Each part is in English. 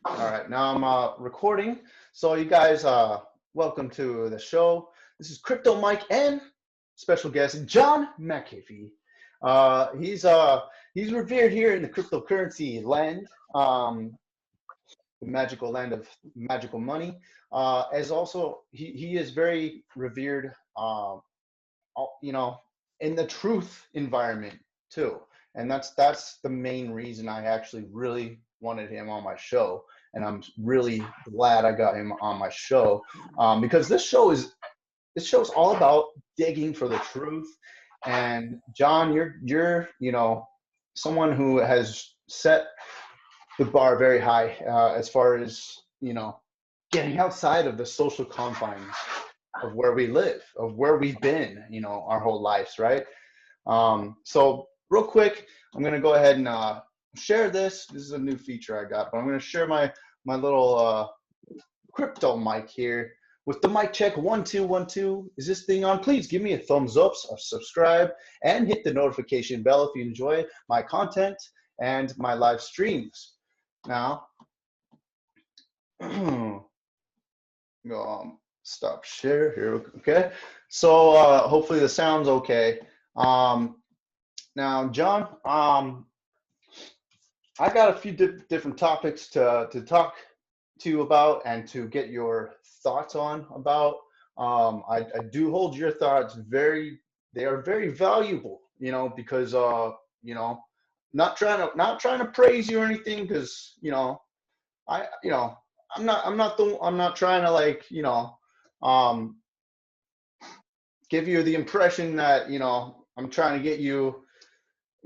All right, now I'm recording. So you guys, welcome to the show. This is Crypto Mike and special guest John McAfee. He's revered here in the cryptocurrency land, the magical land of magical money. As also he is very revered, you know, in the truth environment too. And that's the main reason I actually really wanted him on my show, and I'm really glad I got him on my show, because this show's all about digging for the truth. And John, you're someone who has set the bar very high, as far as getting outside of the social confines of where we live, of where we've been, our whole lives, right? So real quick, I'm gonna go ahead and share this. This is a new feature I got, but I'm gonna share my little crypto mic here with the mic check 1 2 1 2. Is this thing on? Please give me a thumbs up, subscribe, and hit the notification bell if you enjoy my content and my live streams. Now, stop share here. Okay, so hopefully the sound's okay. Now, John, I got a few different topics to talk to you about and to get your thoughts on about. I do hold your thoughts they are very valuable, because not trying to praise you or anything, because I I'm not trying to give you the impression that I'm trying to get you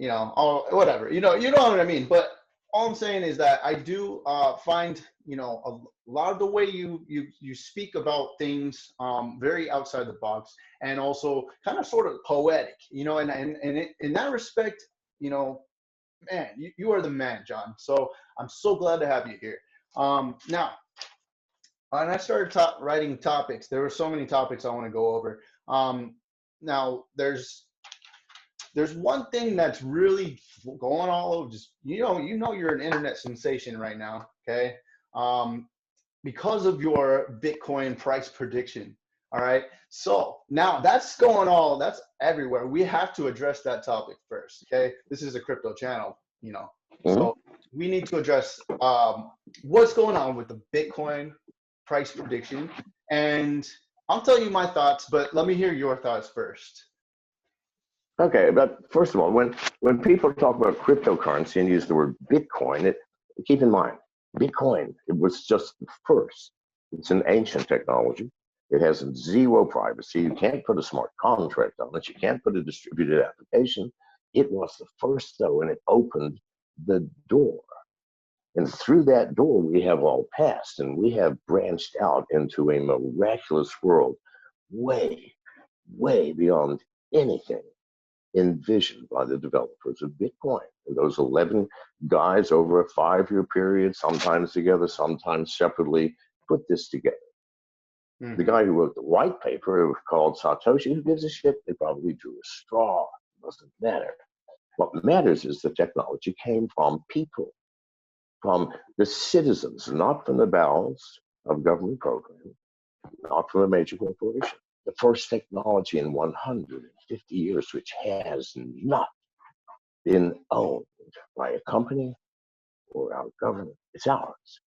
all whatever, you know what I mean. But all I'm saying is that I do find a lot of the way you speak about things very outside the box, and also kind of sort of poetic, in that respect, man, you are the man, John. So I'm so glad to have you here. Now, when I started writing topics, there were so many topics I want to go over. Now, there's one thing that's really going all over. Just you're an internet sensation right now, okay? Because of your Bitcoin price prediction. All right. So now that's everywhere. We have to address that topic first. Okay. This is a crypto channel, So we need to address what's going on with the Bitcoin price prediction. And I'll tell you my thoughts, but let me hear your thoughts first. Okay, but first of all, when people talk about cryptocurrency and use the word Bitcoin, keep in mind, Bitcoin, it was just the first. It's an ancient technology. It has zero privacy. You can't put a smart contract on it. You can't put a distributed application. It was the first, though, and it opened the door. And through that door, we have all passed, and we have branched out into a miraculous world way, way beyond anything envisioned by the developers of Bitcoin. And those 11 guys over a 5-year period, sometimes together, sometimes separately, put this together. Mm-hmm. The guy who wrote the white paper, called Satoshi, who gives a shit? They probably drew a straw. It doesn't matter. What matters is the technology came from people, from the citizens, not from the bowels of government programs, not from a major corporation. The first technology in 150 years which has not been owned by a company or our government. It's ours.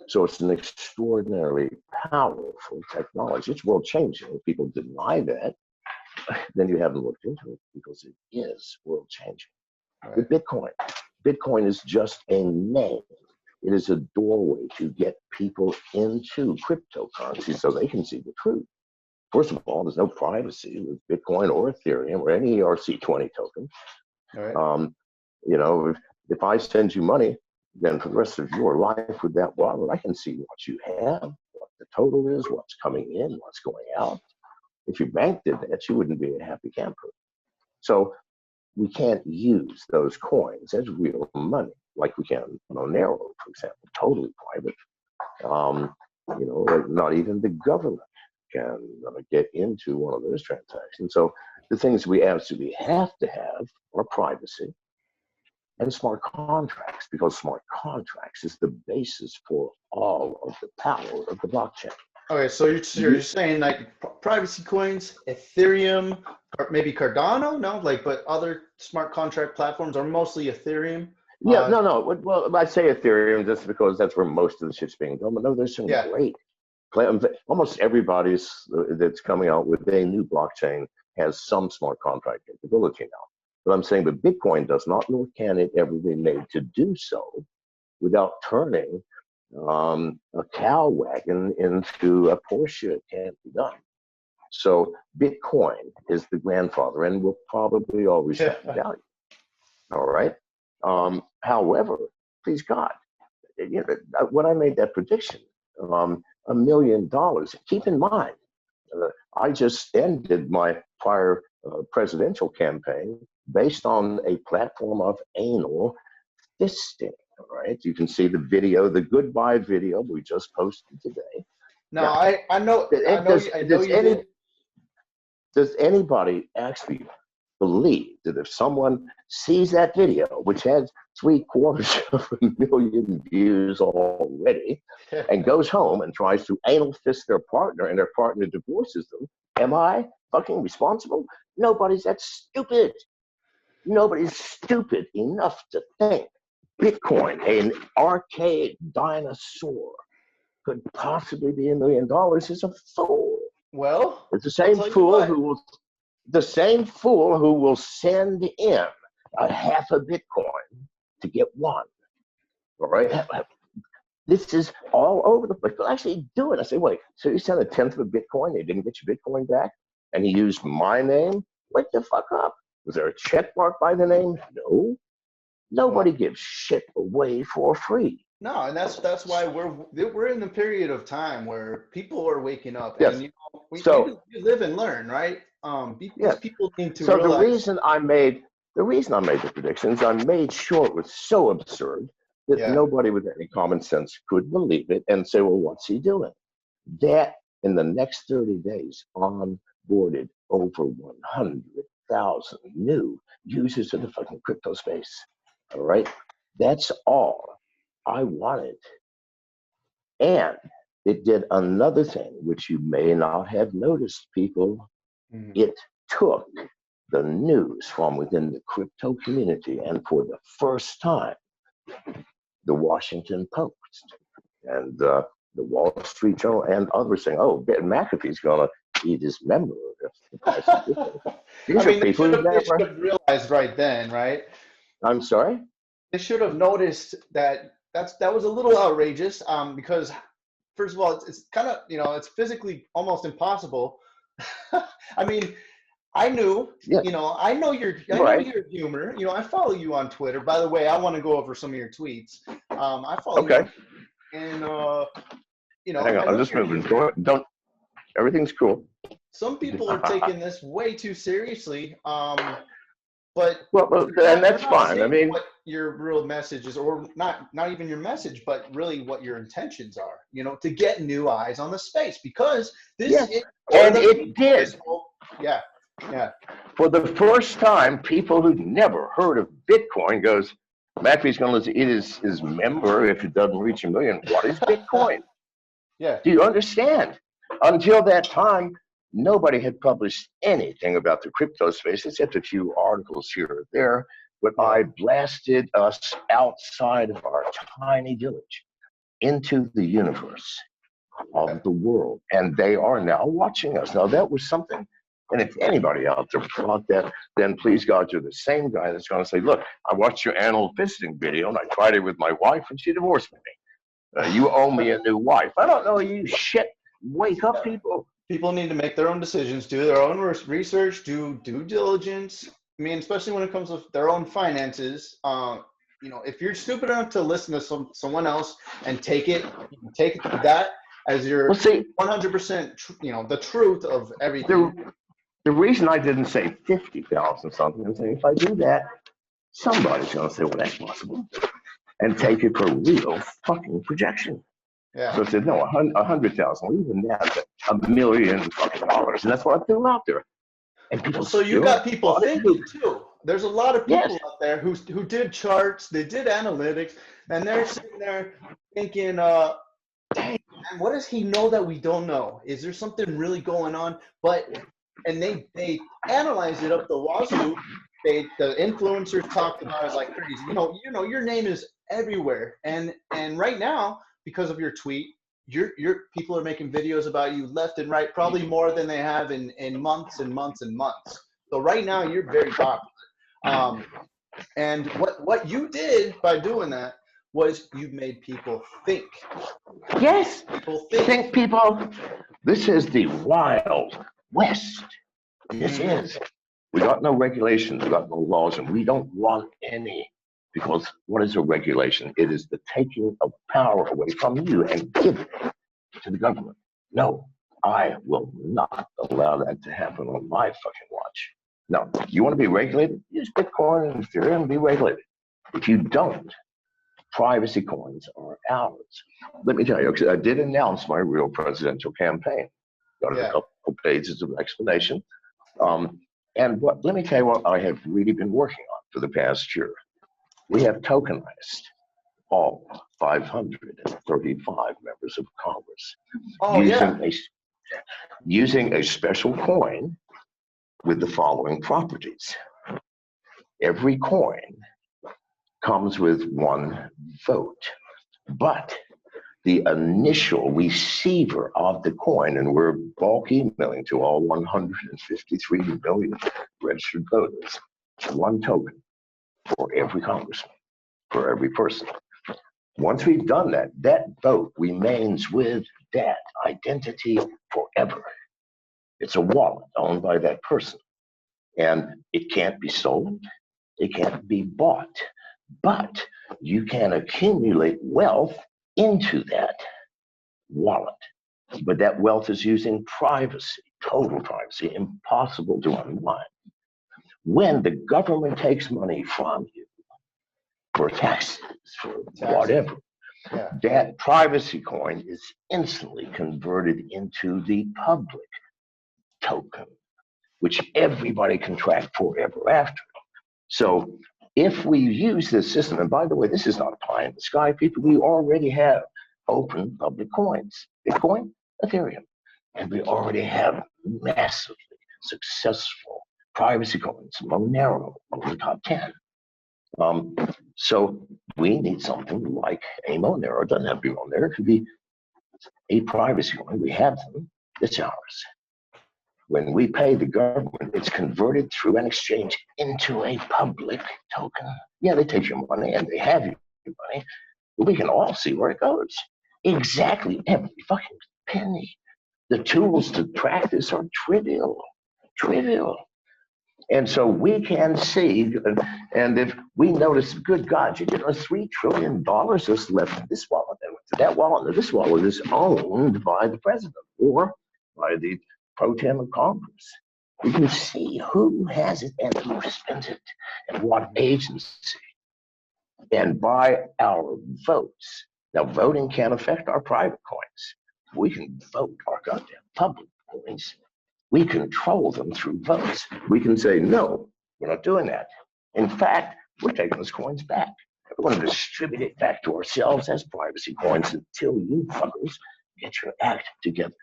So it's an extraordinarily powerful technology. It's world changing. If people deny that, then you haven't looked into it, because it is world changing. Right. With Bitcoin is just a name. It is a doorway to get people into cryptocurrency so they can see the truth. First of all, there's no privacy with Bitcoin or Ethereum or any ERC20 token. All right. If I send you money, then for the rest of your life with that wallet, I can see what you have, what the total is, what's coming in, what's going out. If your bank did that, you wouldn't be a happy camper. So we can't use those coins as real money like we can Monero, for example, totally private. Not even the government can get into one of those transactions. So the things we absolutely have to have are privacy, and smart contracts, because smart contracts is the basis for all of the power of the blockchain. Okay, so you're saying like privacy coins, Ethereum, or maybe Cardano? No, like, but other smart contract platforms are mostly Ethereum. Yeah, no. Well, I say Ethereum just because that's where most of the shit's being done. But no, there's some great. Almost everybody's that's coming out with a new blockchain has some smart contract capability now. But I'm saying that Bitcoin does not, nor can it ever be made to do so without turning a cow wagon into a Porsche. It can't be done. So Bitcoin is the grandfather and will probably always have value. All right. However, please God, you know, when I made that prediction, $1 million. Keep in mind, I just ended my prior presidential campaign based on a platform of anal fisting. All right, you can see the video, the goodbye video we just posted today. No, now, I know you did. Does anybody actually believe that if someone sees that video, which has 750,000 views already, and goes home and tries to anal fist their partner and their partner divorces them, am I fucking responsible? Nobody's that stupid. Nobody's stupid enough to think Bitcoin, an archaic dinosaur, could possibly be $1 million is a fool. Well, it's the same fool who will send in a half a Bitcoin to get one. All right. This is all over the place. But actually do it. I say, wait, so you sent 1/10 of a Bitcoin, they didn't get your Bitcoin back, and he used my name? Wake the fuck up. Was there a check mark by the name? No. Nobody gives shit away for free. No, and that's why we're in a period of time where people are waking up. Yes. And we live and learn, right? People need to realize. So the reason I made the predictions, I made sure it was so absurd that nobody with any common sense could believe it and say, well, what's he doing? That in the next 30 days onboarded over 100,000 new users of the fucking crypto space. All right. That's all I wanted. And it did another thing, which you may not have noticed, people. Mm-hmm. It took the news from within the crypto community, and for the first time, the Washington Post and the Wall Street Journal and others saying, oh, McAfee's going to eat his member if the price is different. These are people who they should have realized right then, right? I'm sorry? They should have noticed that that was a little outrageous, because first of all, it's kind of, it's physically almost impossible. I mean, I knew, I know your humor. I follow you on Twitter. By the way, I want to go over some of your tweets. I follow you. And hang on, I'm just moving. Don't. Everything's cool. Some people are taking this way too seriously. But and that's fine. I mean, what your real message is, or not even your message, but really what your intentions are, to get new eyes on the space, because it did. Yeah. For the first time, people who'd never heard of Bitcoin goes, McAfee's going to eat his member if it doesn't reach 1 million. What is Bitcoin? Yeah. Do you understand? Until that time, nobody had published anything about the crypto space except a few articles here or there, but I blasted us outside of our tiny village into the universe of the world, and they are now watching us. Now, that was something, and if anybody out there thought that, then please God, you're the same guy that's going to say, look, I watched your anal fisting video, and I tried it with my wife, and she divorced me. You owe me a new wife. I don't know, you shit. Wake up, people. People need to make their own decisions, do their own research, do due diligence. I mean, especially when it comes to their own finances. If you're stupid enough to listen to someone else and take that as your 100%, the truth of everything. The reason I didn't say 50,000 something, I'm saying if I do that, somebody's going to say, well, that's possible, and take it for a real fucking projection. Yeah. So I said, no, 100,000, even that, $1 million fucking dollars, and that's what I threw out there. And people. So you got people thinking too. There's a lot of people Yes. out there who did charts, they did analytics, and they're sitting there thinking, dang, man, what does he know that we don't know? Is there something really going on? And they analyze it up the wazoo. The influencers talked about it like crazy. Your name is everywhere, and right now, because of your tweet, your people are making videos about you left and right, probably more than they have in months and months and months. So right now, you're very popular. And what you did by doing that was you made people think. Yes. People Think, people. This is the Wild West. This is. We got no regulations, we got no laws, and we don't want any. Because what is a regulation? It is the taking of power away from you and giving it to the government. No, I will not allow that to happen on my fucking watch. No, you want to be regulated? Use Bitcoin and Ethereum and be regulated. If you don't, privacy coins are ours. Let me tell you, because I did announce my real presidential campaign. Got a couple pages of explanation. And let me tell you what I have really been working on for the past year. We have tokenized all 535 members of Congress using a special coin with the following properties. Every coin comes with one vote, but the initial receiver of the coin, and we're bulk emailing to all 153 million registered voters, one token for every congressman, for every person. Once we've done that, that vote remains with that identity forever. It's a wallet owned by that person, and it can't be sold, it can't be bought, but you can accumulate wealth into that wallet. But that wealth is using privacy, total privacy, impossible to unwind. When the government takes money from you for taxes, for whatever, that privacy coin is instantly converted into the public token, which everybody can track forever after. So if we use this system, and by the way, this is not pie in the sky, people, we already have open public coins, Bitcoin, Ethereum, and we already have massively successful privacy coins, Monero, over the top 10. So we need something like a Monero. It doesn't have to be Monero, it could be a privacy coin. We have them, it's ours. When we pay the government, it's converted through an exchange into a public token. Yeah, they take your money and they have your money, but we can all see where it goes. Exactly every fucking penny. The tools to track this are trivial. And so we can see, and if we notice, good God, you get $3 trillion just left in this wallet, and went to that wallet, and this wallet is owned by the president or by the pro tem of Congress. We can see who has it and who spent it and what agency. And by our votes. Now, voting can't affect our private coins. We can vote our goddamn public coins. We control them through votes. We can say, no, we're not doing that. In fact, we're taking those coins back. We're going to distribute it back to ourselves as privacy coins until you fuckers get your act together.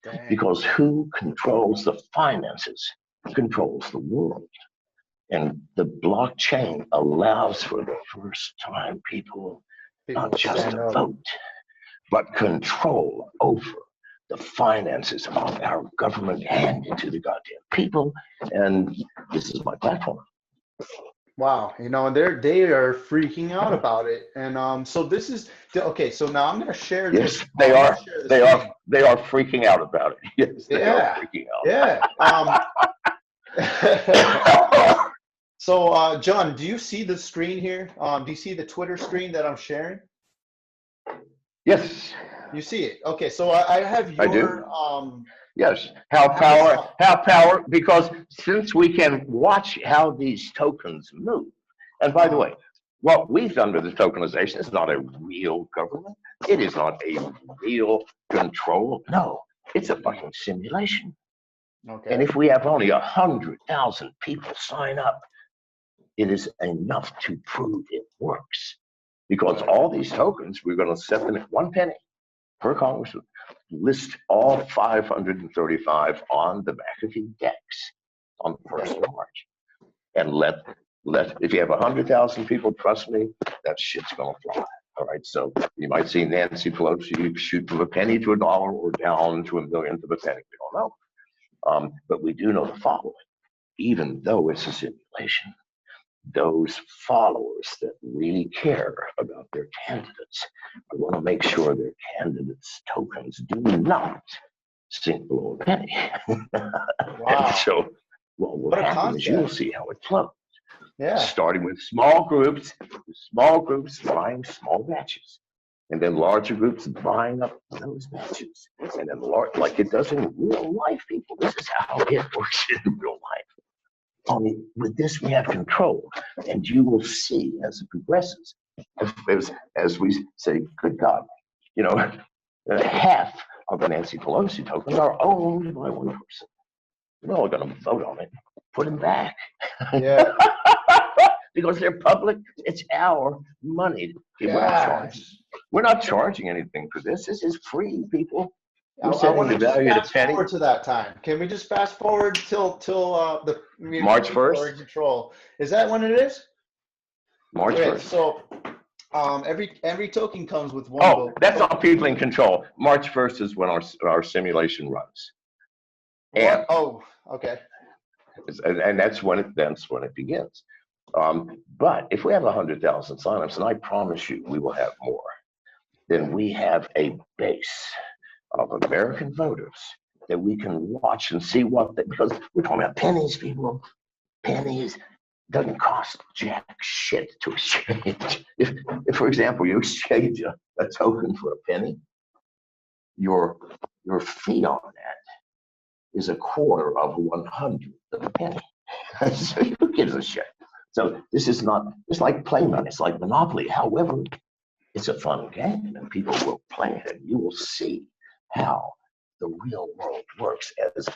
Dang. Because who controls the finances controls the world. And the blockchain allows for the first time people not just to vote, but control over the finances of our government handed to the goddamn people. And this is my platform. Wow, and they are freaking out about it. And so this is okay. So now I'm going to share this. Yes, they are. They are freaking out about it. Yes, they are freaking out. Yeah. So, John, do you see the screen here? Do you see the Twitter screen that I'm sharing? Yes. You see it? Okay, so I have your. I do. Yes. How power, because since we can watch how these tokens move, and by the way, what we've done with the tokenization is not a real government. It is not a real control. No, it's a fucking simulation. Okay. And if we have only 100,000 people sign up, it is enough to prove it works. Because all these tokens, we're going to set them at 1 penny per congressman. List all 535 on the McAfee DEX on the 1st of March. And let if you have 100,000 people, trust me, that shit's going to fly. All right, so you might see Nancy Pelosi shoot from a penny to $1 or down to a millionth of a penny. We don't know. But we do know the following. Even though it's a simulation, those followers that really care about their candidates are going to make sure their candidates' tokens do not sink below a penny. Wow. And so what will happen is you'll see how it flows. Yeah. Starting with small groups buying small batches, and then larger groups buying up those batches, and then like it does in real life, people. This is how it works in real life. Only with this we have control, and you will see as it progresses, as we say, good God, you know, half of the Nancy Pelosi tokens are owned by one person. We're all going to vote on it, put them back. Yeah. Because they're public, it's our money. We're not charging anything for this. This is free, people. I want to just fast forward to that time. Can we just fast forward till the March 1st? Control. Is that when it is? March 1st. So every token comes with one. Oh, that's not people in control. March 1st is when our simulation runs. And, oh, okay. And that's when it begins. But if we have 100,000 signups, and I promise you we will have more, then we have a base of American voters that we can watch and see because we're talking about pennies, people. Pennies doesn't cost jack shit to exchange. If for example, you exchange a token for a penny, your fee on that is 1/4 of 100th of a penny. So who gives a shit? So this is not, it's like play money, it's like Monopoly. However, it's a fun game and people will play it, and you will see how the real world works as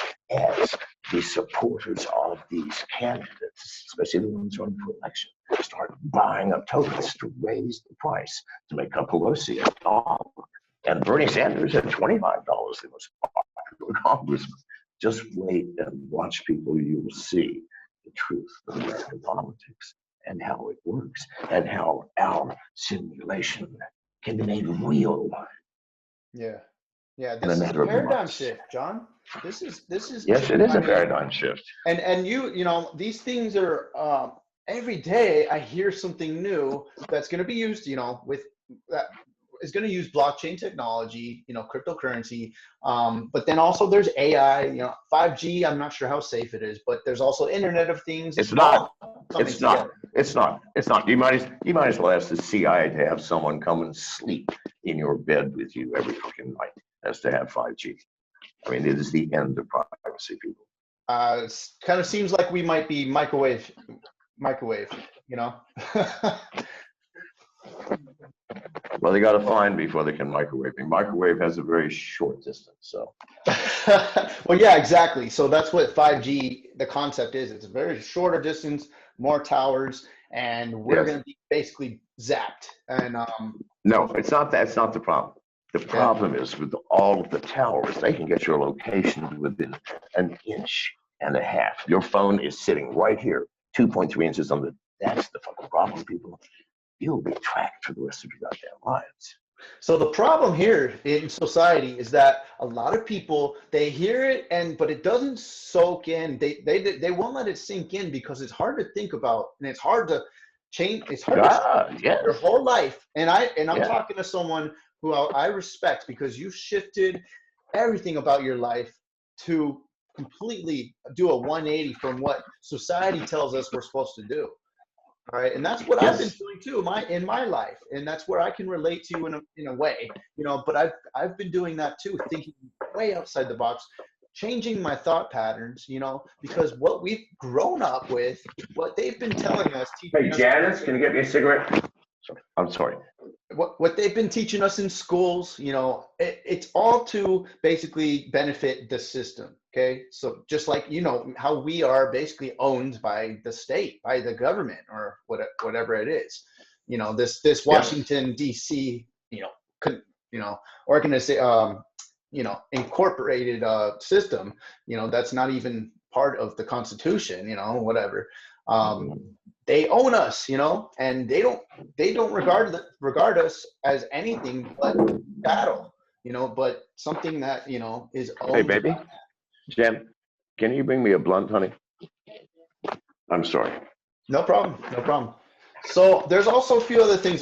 the supporters of these candidates, especially the ones running for election, start buying up tokens to raise the price to make Pelosi $1 and Bernie Sanders at $25, the most popular congressman. Just wait and watch, people. You will see the truth of American politics and how it works and how our simulation can be made real. Yeah. Yeah, this is a paradigm shift, John. This is yes, it is a paradigm shift. And you know, these things are every day I hear something new that's going to be used, you know, with that is going to use blockchain technology, you know, cryptocurrency. But then also there's AI, you know, 5G. I'm not sure how safe it is, but there's also Internet of Things. It's not. You might as well ask the CIA to have someone come and sleep in your bed with you every fucking night as to have 5G. I mean, it is the end of privacy, people. It kind of seems like we might be microwave, you know. Well, they got to find before they can microwave me. Microwave has a very short distance, so. Well, yeah, exactly. So that's what 5G, the concept is. It's a very shorter distance, more towers, and we're going to be basically zapped. And no, it's not that. It's not the problem. The problem is with all of the towers, they can get your location within 1.5 inches. Your phone is sitting right here, 2.3 inches on the. That's the fucking problem, people. You'll be tracked for the rest of your goddamn lives. So the problem here in society is that a lot of people, they hear it but it doesn't soak in. They won't let it sink in because it's hard to think about, and it's hard to change. It's hard to your whole life. And I'm talking to someone who I respect because you shifted everything about your life to completely do a 180 from what society tells us we're supposed to do. All right, and that's what I've been doing too in my life, and that's where I can relate to you in a way, you know. But I've been doing that too, thinking way outside the box, changing my thought patterns, you know, because what we've grown up with, what they've been telling us. Hey, Janice, can you get me a cigarette? I'm sorry. what they've been teaching us in schools, you know, it's all to basically benefit the system. Okay, so just like, you know, how we are basically owned by the state, by the government, or whatever it is, you know, this Washington D.C., you know, organization, you know, incorporated system, you know, that's not even part of the Constitution, you know, whatever. They own us, you know, and they don't regard us as anything but cattle, you know, but something that, you know, is owned. Hey, baby, Jen, can you bring me a blunt, honey? I'm sorry. No problem, no problem. So there's also a few other things.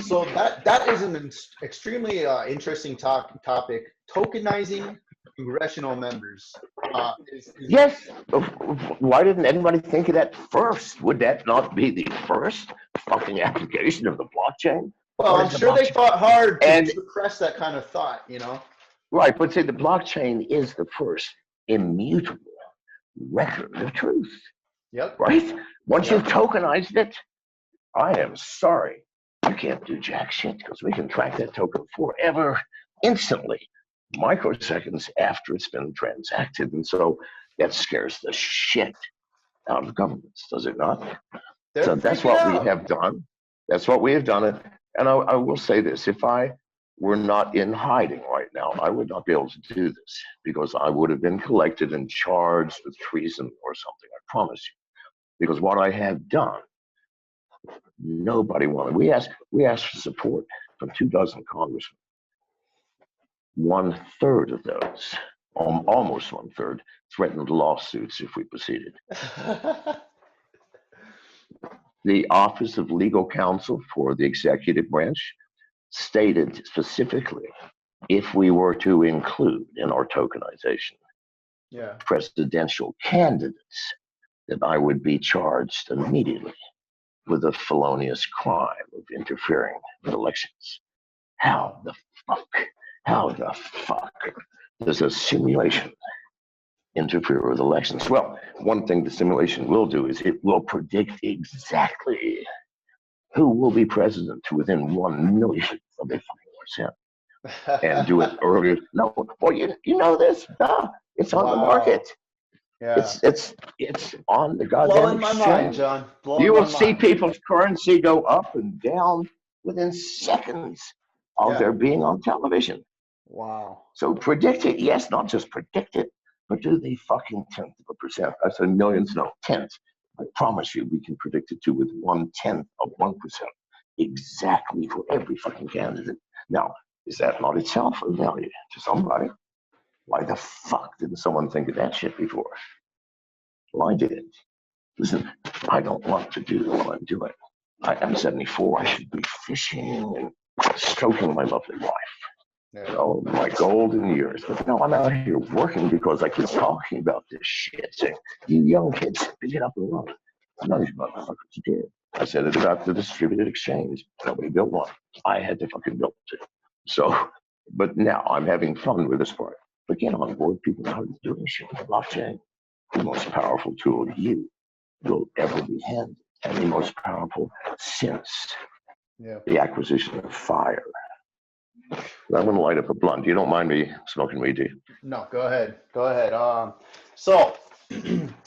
So that is an extremely interesting topic. Tokenizing congressional members. Yes. Why didn't anybody think of that first? Would that not be the first fucking application of the blockchain? Well, I'm sure they fought hard to suppress that kind of thought, you know. Right, but see, the blockchain is the first immutable record of truth. Yep. Right? Once you've tokenized it, I am sorry, you can't do jack shit, because we can track that token forever, instantly, microseconds after it's been transacted. And so that scares the shit out of governments, does it not? So that's what we have done. That's what we have done. And I will say this, if I were not in hiding right now, I would not be able to do this, because I would have been collected and charged with treason or something, I promise you. Because what I have done, nobody wanted. We asked for support from 24 congressmen. 1/3 of those, almost 1/3, threatened lawsuits if we proceeded. The Office of Legal Counsel for the Executive Branch stated specifically, if we were to include in our tokenization presidential candidates, that I would be charged immediately with a felonious crime of interfering with elections. How the fuck does a simulation interfere with elections? Well, one thing the simulation will do is it will predict exactly who will be president within 1/1,000,000th of a fucking percent, and do it earlier. No, well, you know this. It's on the market. Yeah. It's on the goddamn Blowing my exchange. mind, John. You will see people's currency go up and down within seconds of their being on television. Wow. So predict it, yes, not just predict it, but do the fucking 1/10 of a percent. I said millions, no, tenth. I promise you, we can predict it too with 1/10 of 1%, exactly for every fucking candidate. Now, is that not itself of value to somebody? Why the fuck didn't someone think of that shit before? Well, I did. Listen, I don't want to do what I'm doing. I'm 74. I should be fishing and stroking my lovely wife. You know, my golden years. But no, I'm out here working because I keep talking about this shit, saying, you young kids, pick it up and run. None of you motherfuckers did. I said it about the distributed exchange. Nobody built one. I had to fucking build it. So, but now I'm having fun with this part. But get on board, people know how to do this shit with the blockchain. The most powerful tool you will ever be handed, and the most powerful since the acquisition of fire. I'm going to light up a blunt. You don't mind me smoking weed, do you? No, go ahead. Go ahead. So,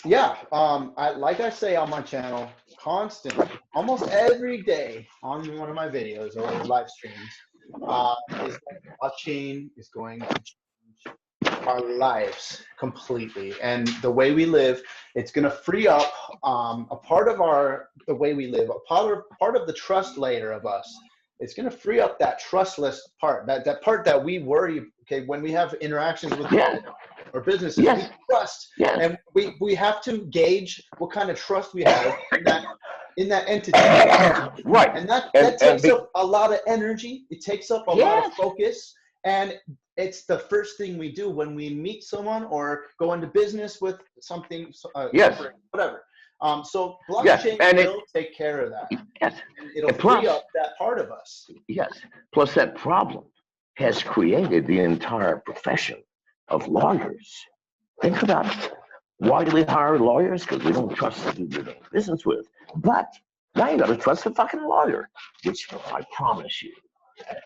yeah, like I say on my channel, constantly, almost every day on one of my videos or live streams, is that blockchain is going to change our lives completely, and the way we live. It's going to free up a part of the way we live, a part of the trust layer of us. It's going to free up that trustless part, that part that we worry. Okay, when we have interactions with people or businesses, we trust, and we have to gauge what kind of trust we have in that entity. Right, and that takes up a lot of energy. It takes up a lot of focus, and it's the first thing we do when we meet someone or go into business with something, whatever. So blockchain will take care of that. Yes. It'll free up that part of us. Yes. Plus, that problem has created the entire profession of lawyers. Think about it. Why do we hire lawyers? Because we don't trust the people we're doing business with. But Now you got to trust a fucking lawyer, which I promise you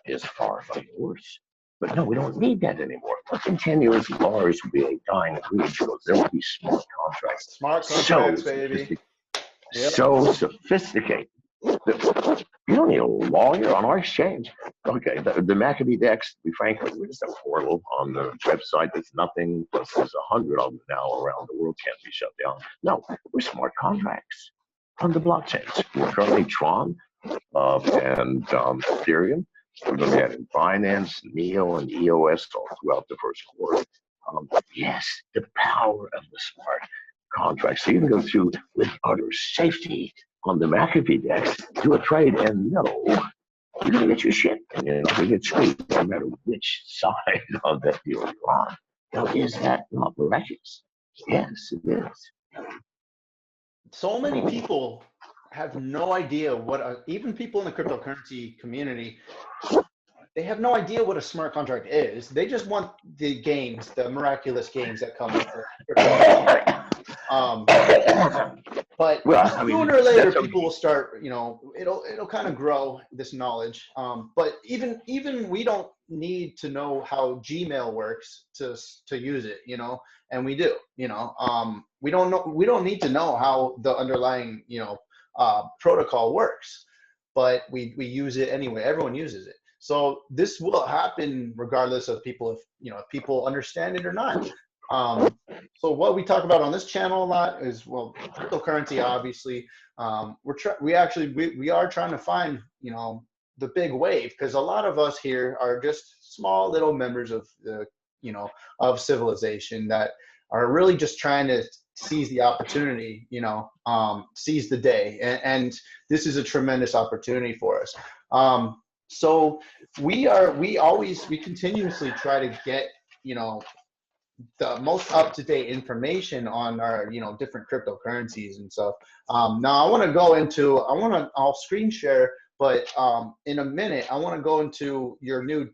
is far fucking worse. But no, we don't need that anymore. In 10 years, lawyers will be a dying breed because there will be smart contracts. Smart contracts, baby. Yep. So sophisticated. You don't need a lawyer on our exchange. Okay, the McAfee Dex, to be frank, we're just a portal on the website. There's nothing, plus there's 100 of them now around the world, can't be shut down. No, we're smart contracts on the blockchains. We're currently Tron and Ethereum. We're going to be adding Binance, Neo, and EOS all throughout the first quarter. Yes, the power of the smart contracts. So you can go through with utter safety on the McAfee Dex, do a trade, and know you're going to get your shit, and you're not going to get screwed no matter which side of that deal you're on. Now, is that not miraculous? Yes, it is. So many people have no idea what, even people in the cryptocurrency community, they have no idea what a smart contract is. They just want the gains, the miraculous gains that come with it. But sooner or later, people will start, it'll kind of grow, this knowledge. But even we don't need to know how Gmail works to use it, and we do, we don't need to know how the underlying, protocol works, but we use it anyway. Everyone uses it. So this will happen regardless of people, if people understand it or not. So what we talk about on this channel a lot is, well, cryptocurrency, obviously. We are trying to find, the big wave, because a lot of us here are just small little members of the, of civilization that are really just trying to seize the opportunity, seize the day. And this is a tremendous opportunity for us. So we continuously try to get, the most up-to-date information on our, different cryptocurrencies and stuff. Now I want to go into, I'll screen share, but in a minute, I want to go into your new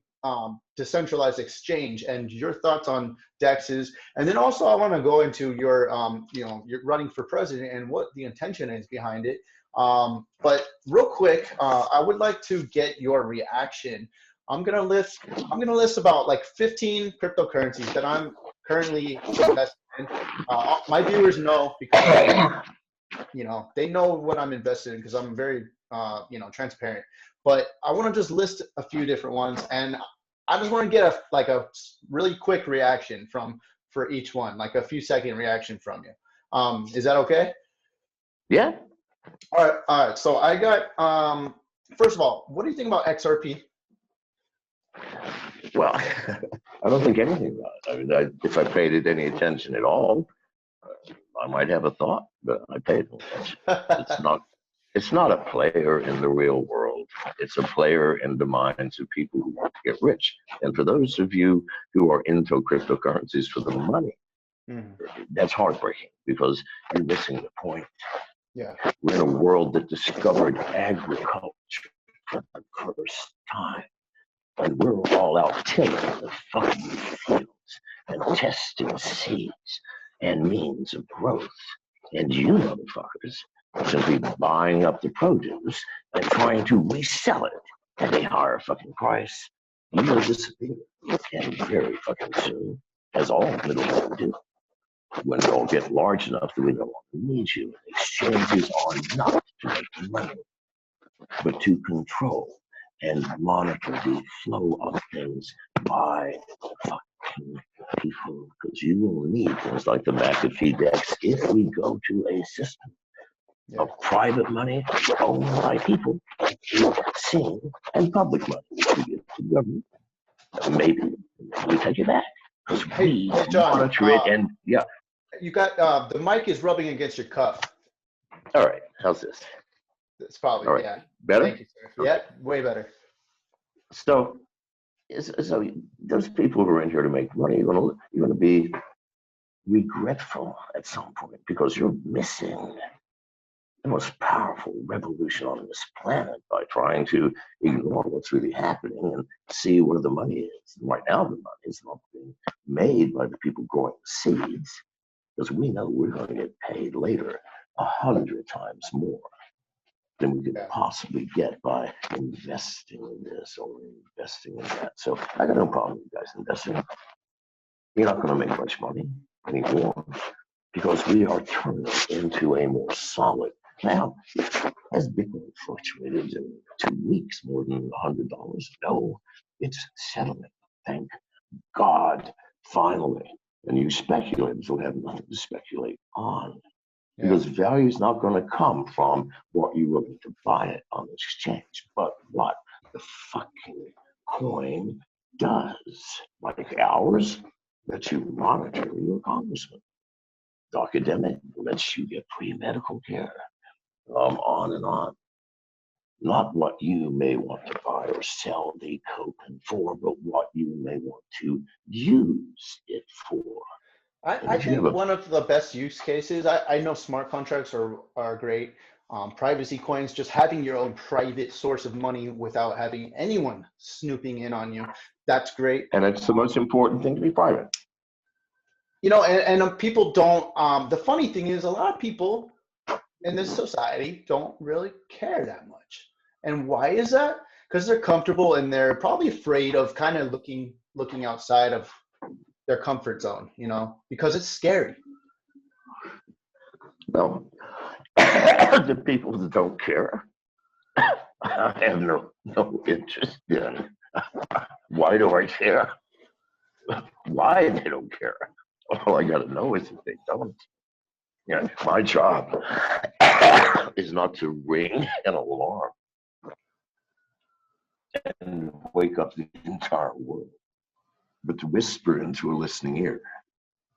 decentralized exchange and your thoughts on DEXs. And then also I want to go into your, you're running for president and what the intention is behind it. But real quick, I would like to get your reaction. I'm gonna list about like 15 cryptocurrencies that I'm currently invested in. My viewers know, because they know what I'm invested in, because I'm very transparent. But I want to just list a few different ones, and I just want to get a really quick reaction for each one, like a few second reaction from you. Is that okay? Yeah. All right. So I got first of all, what do you think about XRP? Well, I don't think anything about it. I mean, if I paid it any attention at all, I might have a thought, but I paid no attention. It's not a player in the real world. It's a player in the minds of people who want to get rich. And for those of you who are into cryptocurrencies for the money, that's heartbreaking, because you're missing the point. Yeah. We're in a world that discovered agriculture for the first time. And we're all out tilling the fucking fields and testing seeds and means of growth. And you motherfuckers are simply buying up the produce and trying to resell it at a higher fucking price. You will disappear, and very fucking soon, as all middlemen do. When it all get large enough that we no longer need you, exchanges are not to make money, but to control and monitor the flow of things by fucking people, because you will need things like the McAfee Dex if we go to a system of private money owned by people, seen, and public money, which we give to the government. Maybe we take it back, because we monitor it. And yeah, you got the mic is rubbing against your cuff. All right, how's this? It's probably, all right. Yeah. Better? Thank you, sir. Okay. Yeah, way better. So those people who are in here to make money, you're gonna be regretful at some point, because you're missing the most powerful revolution on this planet by trying to ignore what's really happening and see where the money is. And right now, the money is not being made by the people growing seeds, because we know we're going to get paid later 100 times more than we could Yeah. possibly get by investing in this or investing in that. So I got no problem with you guys investing. You're not going to make much money anymore because we are turning into a more solid. Now, has Bitcoin fluctuated in 2 weeks more than $100? No, it's settling. Thank God, finally. And you speculators will have nothing to speculate on. Yeah. Because value is not going to come from what you're willing to buy it on the exchange, but what the fucking coin does. Like ours, lets you monitor your congressman. The academic lets you get free medical care. On and on. Not what you may want to buy or sell the token for, but what you may want to use it for. I think one of the best use cases, I know smart contracts are great. Privacy coins, just having your own private source of money without having anyone snooping in on you, that's great. And it's the most important thing to be private. You know, and people don't, the funny thing is a lot of people in this society don't really care that much. And why is that? Because they're comfortable and they're probably afraid of kind of looking outside of their comfort zone, you know, because it's scary. No, the people that don't care, I have no interest in. Why do I care? Why they don't care? All I got to know is that they don't. Yeah, my job is not to ring an alarm and wake up the entire world, but to whisper into a listening ear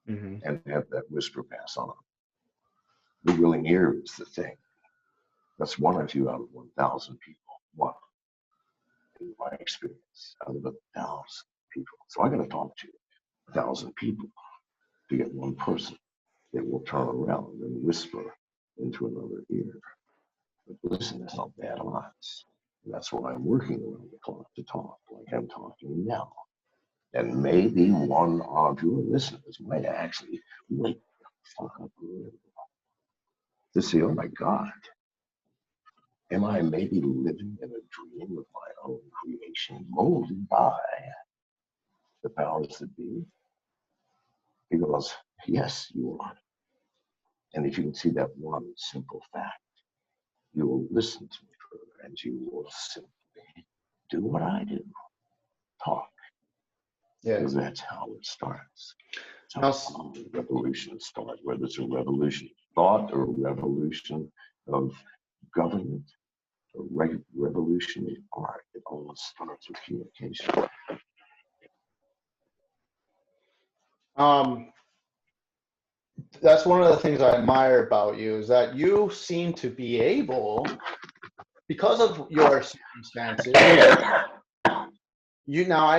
and have that whisper pass on. The willing ear is the thing. That's one of you out of 1,000 people. One, in my experience, out of 1,000 people. So I got to talk to 1,000 people to get one person that will turn around and whisper into another ear. But listen, that's not bad odds. And that's what I'm working around the clock to talk, like I'm talking now. And maybe one of your listeners might actually wake the fuck up a little to say, oh my God, am I maybe living in a dream of my own creation, molded by the powers that be? Because yes, you are. And if you can see that one simple fact, you will listen to me further and you will simply do what I do, talk. Yeah. Because that's how it starts. That's how revolutions start, whether it's a revolution of thought or a revolution of government, or revolutionary art. It all starts with communication. That's one of the things I admire about you is that you seem to be able, because of your circumstances, I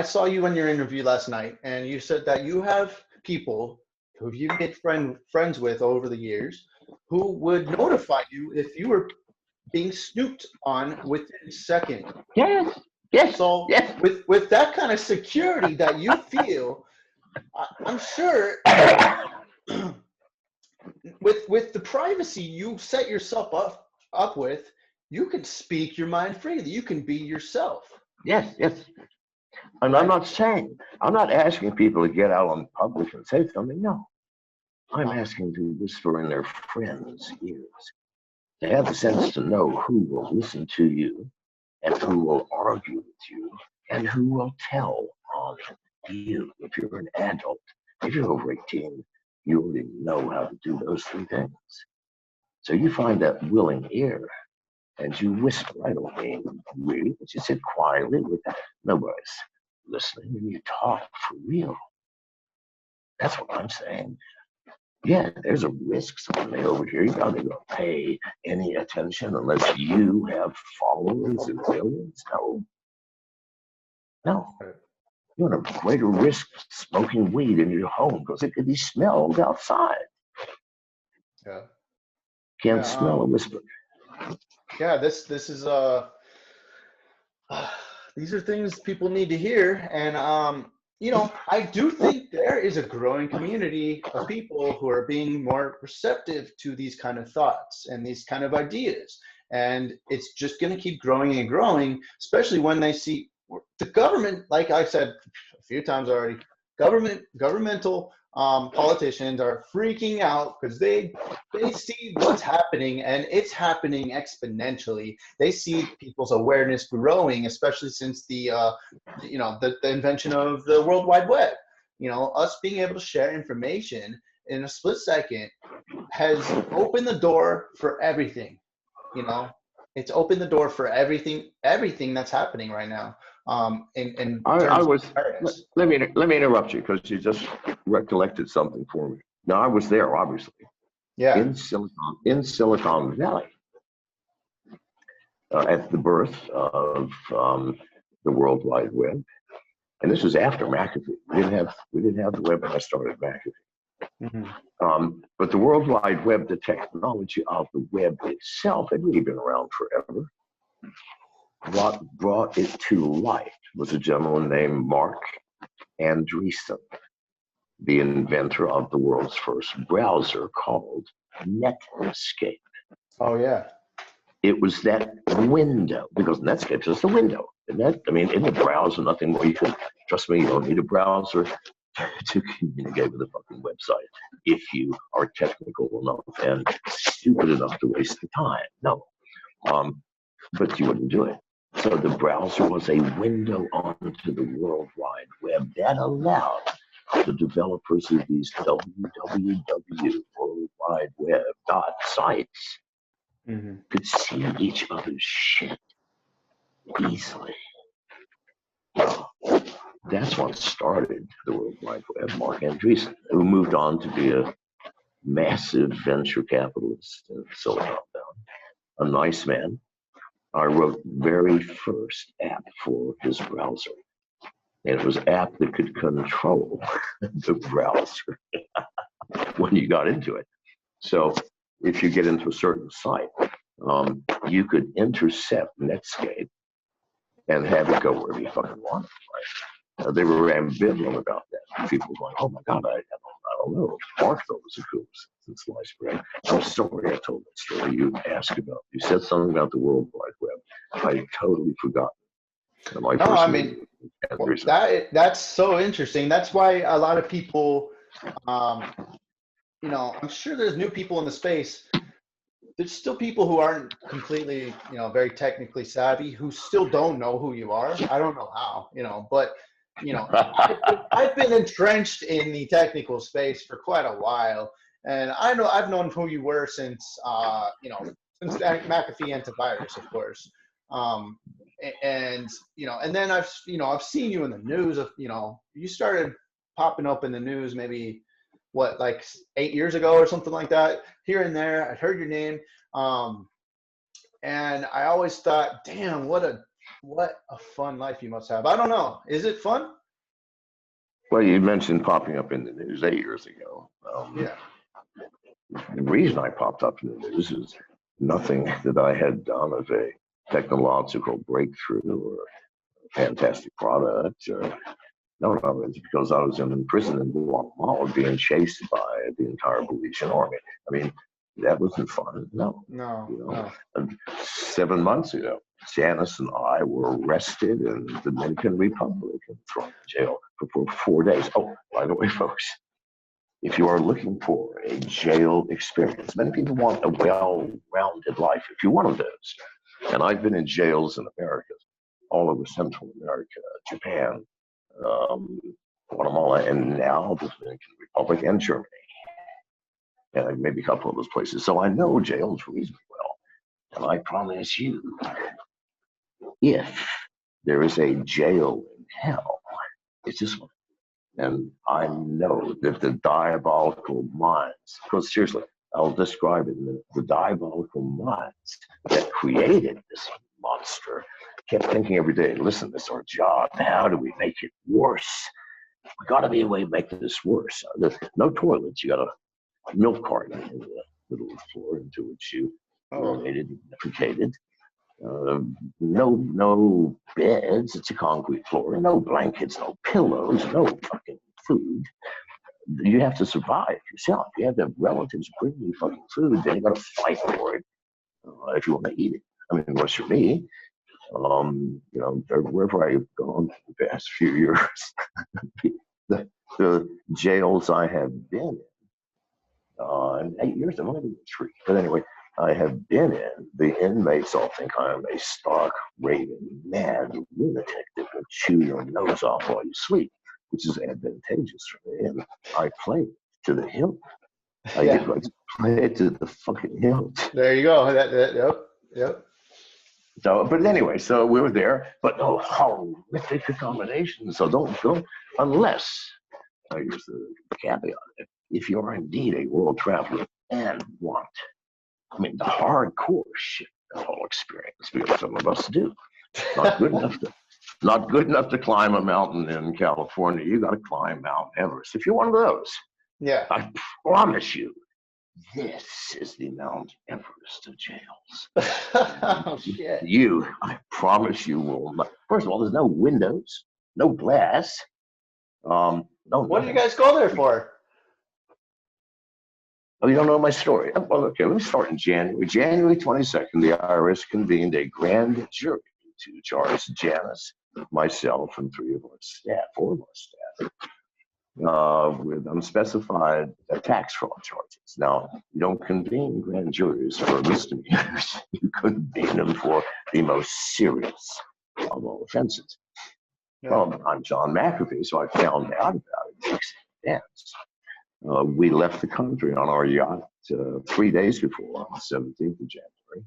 saw you in your interview last night, and you said that you have people who you made friends with over the years who would notify you if you were being snooped on within a second. Yes. So yes. With that kind of security that you feel, I'm sure with the privacy you set yourself up with, you can speak your mind freely. You can be yourself. Yes. And I'm not asking people to get out on public and say something. No. I'm asking to whisper in their friends' ears. They have the sense to know who will listen to you and who will argue with you and who will tell on you. If you're an adult, if you're over 18, you already know how to do those 3 things. So you find that willing ear and you whisper. I don't mean really, but you sit quietly with nobody's listening and you talk for real. That's what I'm saying. Yeah, there's a risk somewhere over here. You're not going to pay any attention unless you have followers and millions. No. You're at a greater risk smoking weed in your home because it could be smelled outside. Yeah. Can't smell a whisper. Yeah, this is these are things people need to hear, and I do think there is a growing community of people who are being more receptive to these kind of thoughts and these kind of ideas. and it's just going to keep growing and growing, especially when they see the government, like I said a few times already, governmental politicians are freaking out because they see what's happening, and it's happening exponentially. They see people's awareness growing, especially since the invention of the World Wide Web. Us being able to share information in a split second has opened the door for everything. It's opened the door for everything that's happening right now. In terms of awareness. Let me interrupt you, because you just recollected something for me. Now, I was there, obviously, in Silicon Valley, at the birth of the World Wide Web, and this was after McAfee. We didn't have the web when I started McAfee. But the World Wide Web, the technology of the web itself, had really been around forever. What brought it to light was a gentleman named Mark Andreessen, the inventor of the world's first browser called Netscape. Oh, yeah. It was that window, because Netscape is just a window. In the browser, nothing more. You can, trust me, you don't need a browser to communicate with a fucking website if you are technical enough and stupid enough to waste the time. No. But you wouldn't do it. So the browser was a window onto the World Wide Web that allowed the developers of these www World Wide Web sites could see each other's shit easily. That's what started the World Wide Web. Mark Andreessen, who moved on to be a massive venture capitalist in Silicon Valley, a nice man. I wrote the very first app for his browser. And it was an app that could control the browser when you got into it. So if you get into a certain site, you could intercept Netscape and have it go wherever you fucking want it. Right? They were ambivalent about that. People were going, oh my God, I don't know. Mark thought it was the coolest since sliced bread. I'm sorry I told that story you asked about. You said something about the World Wide Web. I totally forgot. That's so interesting. That's why a lot of people, I'm sure there's new people in the space. There's still people who aren't completely, very technically savvy, who still don't know who you are. I don't know how, but, I've been entrenched in the technical space for quite a while. And I've known who you were since, since McAfee antivirus, of course. And then I've seen you in the news of, you started popping up in the news maybe like 8 years ago or something like that, here and there. I'd heard your name. And I always thought, damn, what a fun life you must have. I don't know. Is it fun? Well, you mentioned popping up in the news 8 years ago. Yeah. The reason I popped up in the news is nothing that I had done of a technological breakthrough or fantastic product. No, it's because I was in prison in Guatemala being chased by the entire Belizean army. I mean, that wasn't fun. No. And 7 months ago, Janice and I were arrested in the Dominican Republic and thrown in jail for 4 days. Oh, by the way, folks, if you are looking for a jail experience, many people want a well-rounded life. If you're one of those, and I've been in jails in America, all over Central America, Japan, Guatemala, and now the Dominican Republic and Germany, and maybe a couple of those places. So I know jails reasonably well. And I promise you, if there is a jail in hell, it's this one. And I know that the diabolical minds, because seriously, I'll describe it in a minute, the diabolical minds that created this monster kept thinking every day, listen, this is our job. How do we make it worse? We got to be a way to make this worse. There's no toilets. You got a milk carton in the middle of the floor into which you urinated and defecated. No beds. It's a concrete floor. No blankets, no pillows, no fucking food. You have to survive yourself. You have to have relatives bring you fucking food. Then you got to fight for it. if you want to eat it. I mean, what's for me? Wherever I've gone the past few years, the jails I have been in 8 years, I'm only been 3. But anyway, I have been in, the inmates all think I am a stark, raving, mad lunatic that will chew your nose off while you sleep, which is advantageous for me. And I play it to the hilt. I play it to the fucking hilt. There you go. Yep. So, but anyway, so we were there, but no horrific accommodations. So don't, unless, here's the caveat, if you are indeed a world traveler and want, I mean, the hardcore shit, the whole experience, because some of us do. Not good enough to climb a mountain in California. You got to climb Mount Everest. If you're one of those, Yeah. I promise you, this is the Mount Everest of jails. Oh, shit. I promise you will not. First of all, there's no windows, no glass. No. What do you guys go there for? Oh, you don't know my story? Well, okay, let me start in January. January 22nd, the IRS convened a grand jury to charge Janice, myself, and 4 of our staff, with unspecified tax fraud charges. Now, you don't convene grand juries for misdemeanors. You convene them for the most serious of all offenses. Yeah. Well, I'm John McAfee, so I found out about it in we left the country on our yacht 3 days before, on the 17th of January,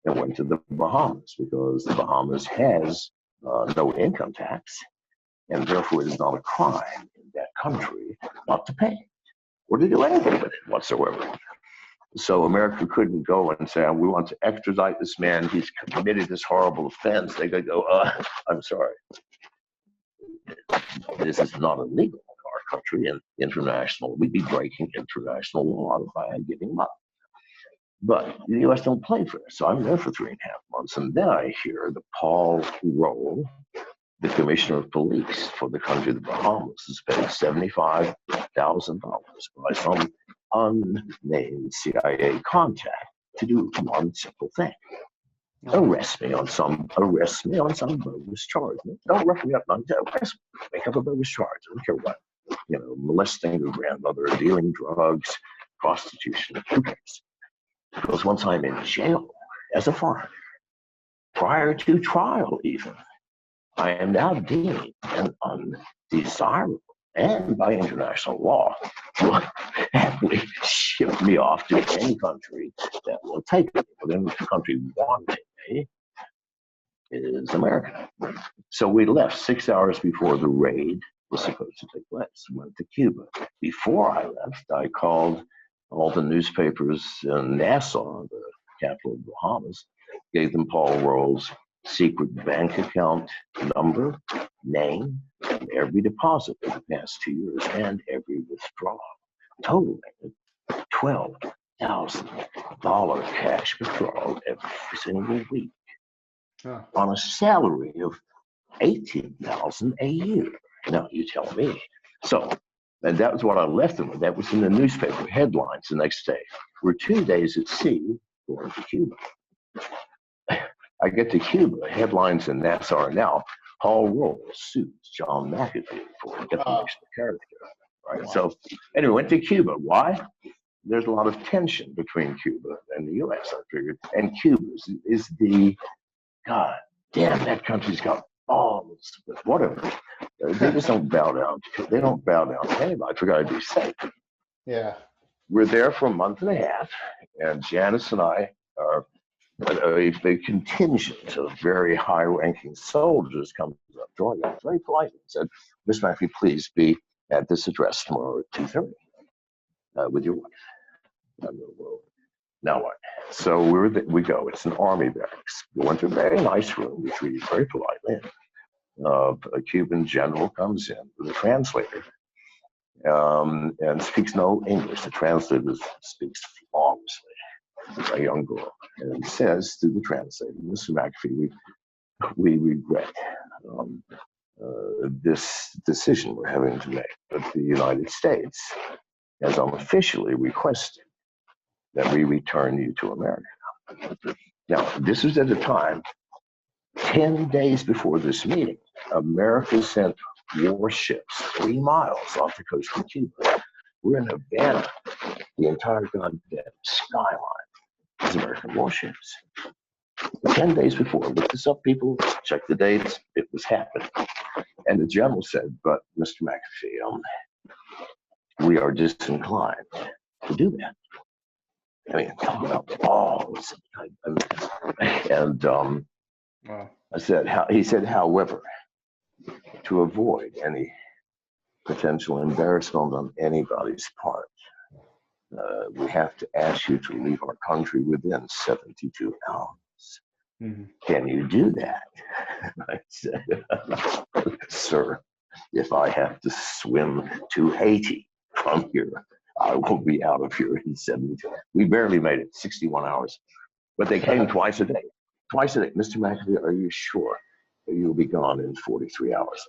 and went to the Bahamas, because the Bahamas has no income tax, and therefore it is not a crime in that country not to pay it or to do anything with it whatsoever. So America couldn't go and say, we want to extradite this man, he's committed this horrible offense. They could go, I'm sorry. This is not illegal in our country, and international, we'd be breaking international law by giving him up. But the U.S. don't play for this. So I'm there for 3.5 months, and then I hear that Paul Roll, the commissioner of police for the country of the Bahamas, is paid $75,000 by some unnamed CIA contact to do one simple thing. Arrest me on some bogus charge. Don't rough me up, arrest me. Make up a bogus charge. I don't care what. Molesting a grandmother, dealing drugs, prostitution, who cares? Because once I'm in jail as a foreigner, prior to trial even, I am now deemed an undesirable, and by international law, will happily ship me off to any country that will take me. But then the country wanting me is America. So we left 6 hours before the raid was supposed to take place. Went to Cuba. Before I left, I called all the newspapers in Nassau, the capital of the Bahamas, gave them Paul Roll's secret bank account number, name, and every deposit for the past 2 years and every withdrawal, totaling $12,000 cash withdrawal every single week on a salary of $18,000 a year. Now you tell me. So, and that was what I left them with. That was in the newspaper headlines the next day. We're 2 days at sea going to Cuba. I get to Cuba, headlines in Nassau are now, Paul Roll sues John McAfee for defamation of character. Right. Wow. So anyway, went to Cuba. Why? There's a lot of tension between Cuba and the U.S., I figured. And Cuba is the, God damn, that country's got balls, but whatever. They just don't bow down. They don't bow down to anybody. I figured I'd be safe. Yeah. We're there for a month and a half, and Janice and I are a contingent of very high-ranking soldiers comes up to us very politely and said, Miss McAfee, please be at this address tomorrow at 2:30 with your wife. I go, well, now what? So we go. It's an army barracks. We went to a very nice room. We treated very politely. A Cuban general comes in with a translator and speaks no English. The translator speaks flawlessly. A young girl, and says to the translator, Mr. McAfee, we regret this decision we're having to make, but the United States has unofficially requested that we return you to America. Now, this was at a time, 10 days before this meeting, America sent warships 3 miles off the coast of Cuba. We're in Havana. The entire goddamn skyline is American warships. 10 days before. Look this up, people. Check the dates. It was happening. And the general said, but Mr. McAfee, we are disinclined to do that. I mean, talk about balls. And Wow. I said, he said, however, to avoid any potential embarrassment on anybody's part, we have to ask you to leave our country within 72 hours. Mm-hmm. Can you do that? I said, sir, if I have to swim to Haiti from here, I will be out of here in 72. We barely made it, 61 hours. But they came twice a day. Twice a day. Mr. McAfee, are you sure that you'll be gone in 43 hours?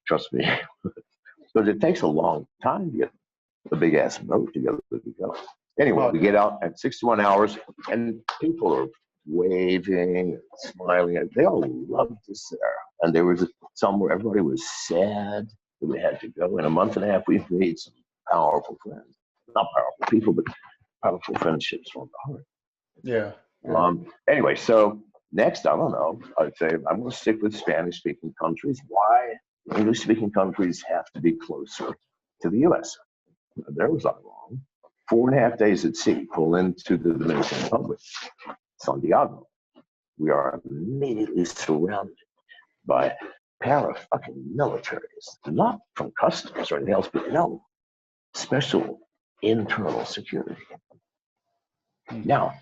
Trust me. Because it takes a long time to get a big ass boat together to go. Anyway, we get out at 61 hours and people are waving and smiling. They all loved us there. And there was somewhere everybody was sad that we had to go. In a month and a half, we've made some powerful friends. Not powerful people, but powerful friendships from the heart. Yeah. Anyway, so next, I don't know, I'd say I'm going to stick with Spanish-speaking countries. Why English-speaking countries have to be closer to the U.S.? There was not wrong. 4.5 days at sea, pull into the Dominican Republic, Santiago. We are immediately surrounded by para-fucking-militaries, not from customs or anything else, but no, special internal security. Now,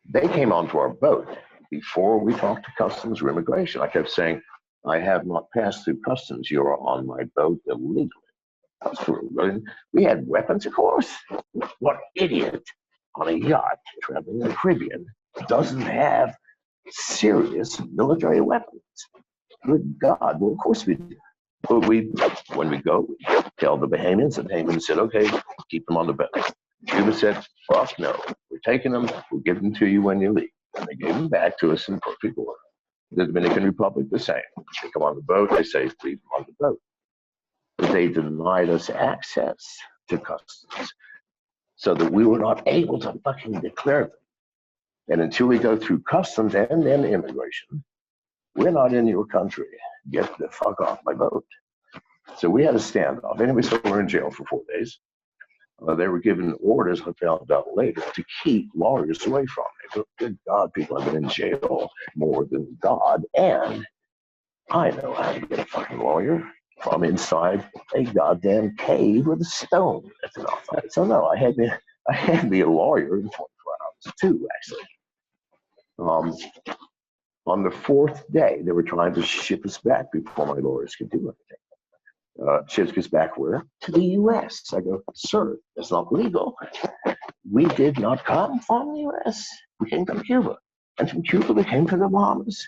they came onto our boat before we talked to customs or immigration. I kept saying, I have not passed through customs. You are on my boat illegally. That's true. We had weapons, of course. What idiot on a yacht traveling in the Caribbean doesn't have serious military weapons? Good God. Well, of course we do. But when we go, we tell the Bahamians, and the Bahamians said, okay, keep them on the boat. Cuba said, fuck no. We're taking them. We'll give them to you when you leave. And they gave them back to us in perfect order. The Dominican Republic, the same. They come on the boat. They say, leave them on the boat. But they denied us access to customs so that we were not able to fucking declare them. And until we go through customs and then immigration, we're not in your country. Get the fuck off my boat. So we had a standoff. Anyway, so we're in jail for 4 days. They were given orders, I found out later, to keep lawyers away from me. But good God, people have been in jail more than God. And I know how to get a fucking lawyer from inside a goddamn cave with a stone at the mouth. So no, I had me a lawyer in 24 hours too, actually. On the 4th day, they were trying to ship us back before my lawyers could do anything. Ships us back where? To the U.S. I go, sir, that's not legal. We did not come from the U.S. We came from Cuba. And from Cuba, we came to the Bahamas.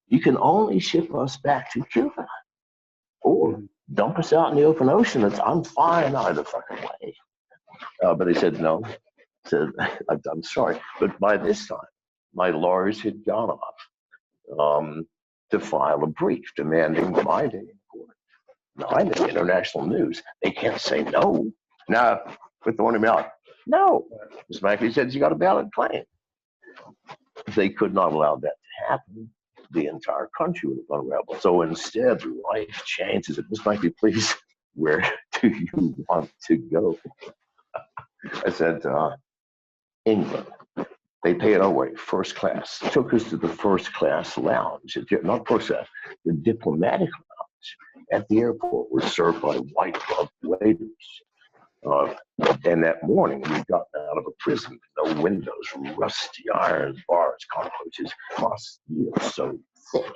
You can only ship us back to Cuba. Or dump us out in the open ocean. I'm fine either fucking way. But they said no. I said, I'm sorry. But by this time, my lawyers had gone off to file a brief demanding my day in court. Now, I'm in international news. They can't say no. Now, we're throwing him out. No. Mr. McAfee said you got a valid claim. They could not allow that to happen. The entire country would have unraveled. So instead, life changes. Mr. McAfee, please, where do you want to go? I said, England. They paid our way, first class. Took us to the first class lounge. Not first class, the diplomatic lounge at the airport was served by white glove waiters. And that morning, we got out of a prison, no windows, rusty iron bars, cockroaches, cross so thick.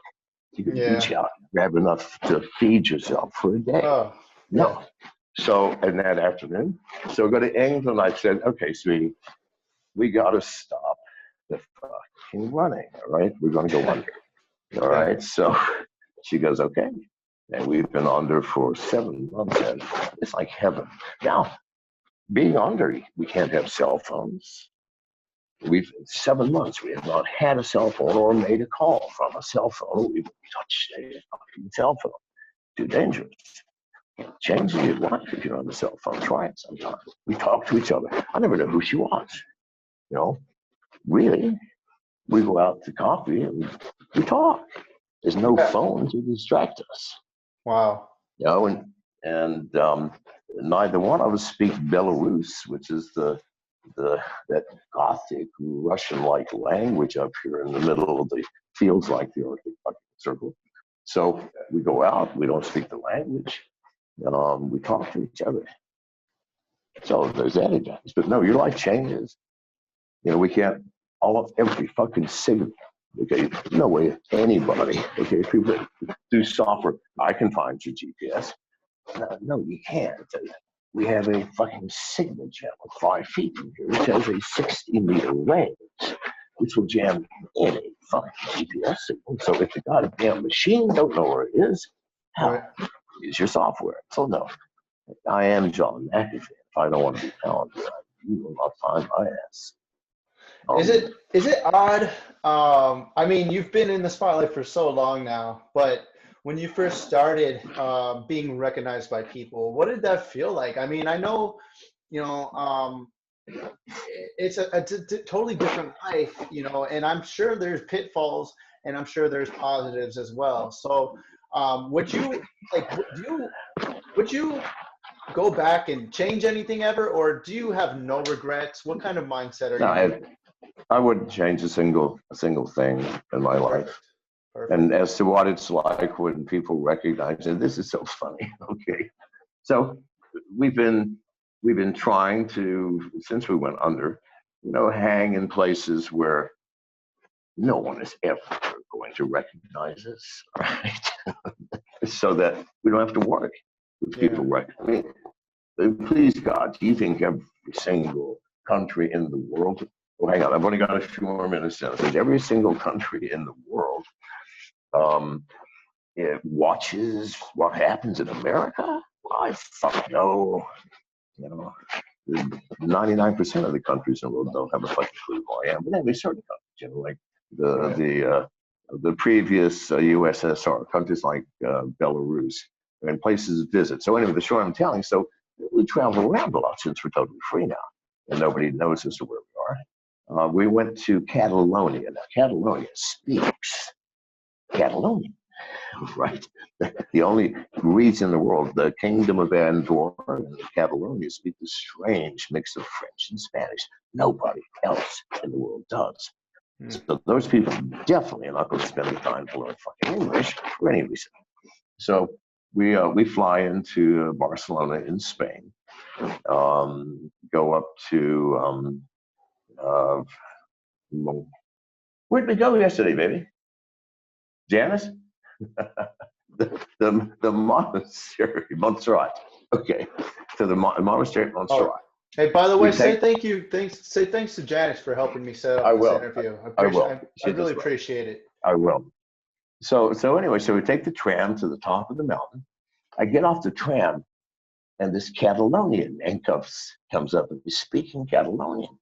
You could reach out and grab enough to feed yourself for a day. No. Yeah. So, and that afternoon, so go to England. I said, okay, sweetie, we got to stop the fucking running, all right? We're going to go under, all right? So she goes, okay. And we've been under for 7 months, and it's like heaven. Now, being under, we can't have cell phones. We've, in 7 months, we have not had a cell phone or made a call from a cell phone. We've touched a fucking cell phone. Too dangerous. Change your life if you're on the cell phone. Try it sometime. We talk to each other. I never know who she was. You know, really. We go out to coffee and we talk. There's no phone to distract us. Wow. You know, and neither one of us speak Belarus, which is that Gothic Russian-like language up here in the middle of the fields like the Arctic Circle. So we go out, we don't speak the language, we talk to each other. So there's that advantage. But no, your life changes. You know, we can't every fucking signal. Okay, no way anybody. Okay, people do software. I can find your GPS. No, you can't. We have a fucking signal channel 5 feet from here, which has a 60-meter range, which will jam any fucking GPS signal. So if the goddamn machine don't know where it is, how? Use your software. So no, I am John McAfee. If I don't want to be found, you will not find my ass. Is it odd? I mean, you've been in the spotlight for so long now, but when you first started being recognized by people, what did that feel like? I mean, I know, you know, it's a totally different life, you know, and I'm sure there's pitfalls and I'm sure there's positives as well. So would you go back and change anything ever, or do you have no regrets? What kind of mindset are you? I wouldn't change a single thing in my life. Perfect. And as to what it's like when people recognize it, this is so funny. Okay, so we've been trying to, since we went under, you know, hang in places where no one is ever going to recognize us, right? So that we don't have to work with people recognizing. I mean, please God, do you think every single country in the world? Oh, hang on, I've only got a few more minutes now. Every single country in the world it watches what happens in America? Well, I fuck no. You know, 99% of the countries in the world don't have a fucking clue who I am. But anyway, certain countries, you know, like the previous USSR, countries like Belarus, and places to visit. So anyway, the story I'm telling, so we travel around a lot since we're totally free now, and nobody knows as to where we are. We went to Catalonia. Now, Catalonia speaks Catalonian, right? The only region in the world, the Kingdom of Andorra and Catalonia, speak a strange mix of French and Spanish. Nobody else in the world does. So those people definitely are not going to spend the time to learn fucking English for any reason. So we fly into Barcelona in Spain, go up to where'd we go yesterday, baby? Janice? the monastery, Montserrat. Okay, to the monastery, Montserrat. Oh. Hey, by the way, say thanks to Janice for helping me set up this interview. I really appreciate it. I will. So anyway, so we take the tram to the top of the mountain. I get off the tram, and this Catalonian handcuffs comes up and he's speaking Catalonian.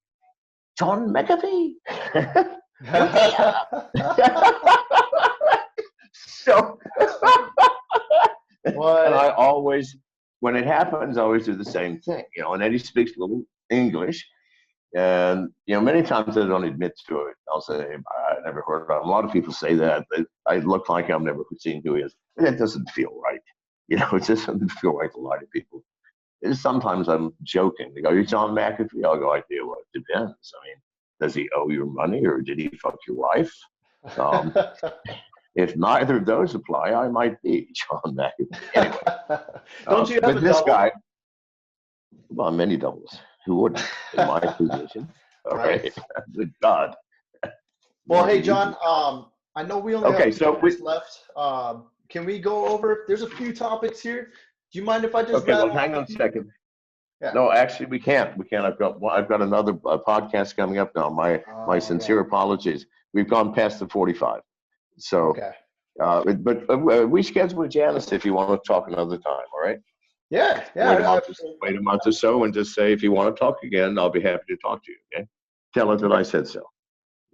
John McAfee. So, and I always, when it happens, I always do the same thing, you know, and then he speaks a little English, and, you know, many times I don't admit to it. I'll say, I never heard of him. A lot of people say that. I look like I've never seen who he is. That doesn't feel right. You know, it just doesn't feel right to a lot of people. Sometimes I'm joking. They go, "You're John McAfee?" I'll go, "I do." Well, it depends. I mean, does he owe you money, or did he fuck your wife? If neither of those apply, I might be John McAfee. Anyway, don't you have a this double? guy? Well, many doubles. Who wouldn't in my position? All right. Good God. Well, hey, John. I know we only have 2 minutes left. Can we go over? There's a few topics here. Do you mind if I just? Okay. Well, hang on a second. Yeah. No, actually, we can't. I've got another podcast coming up now. My sincere apologies. We've gone past the 45. So, okay. But we schedule with Janice if you want to talk another time. All right? Yeah. Wait a month or so, and just say if you want to talk again, I'll be happy to talk to you. Okay. tell it that I said so.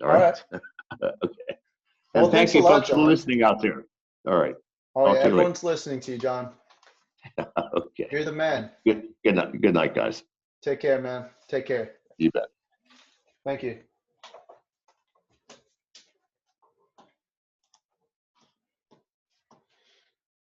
All right. Okay. And Well, thank thanks a you, lot, folks, for John. listening out there. All right. Oh Talk yeah, to you later. everyone's listening to you, John. Okay. You're the man. Good night. Good night, guys. Take care, man. Take care. You bet. Thank you.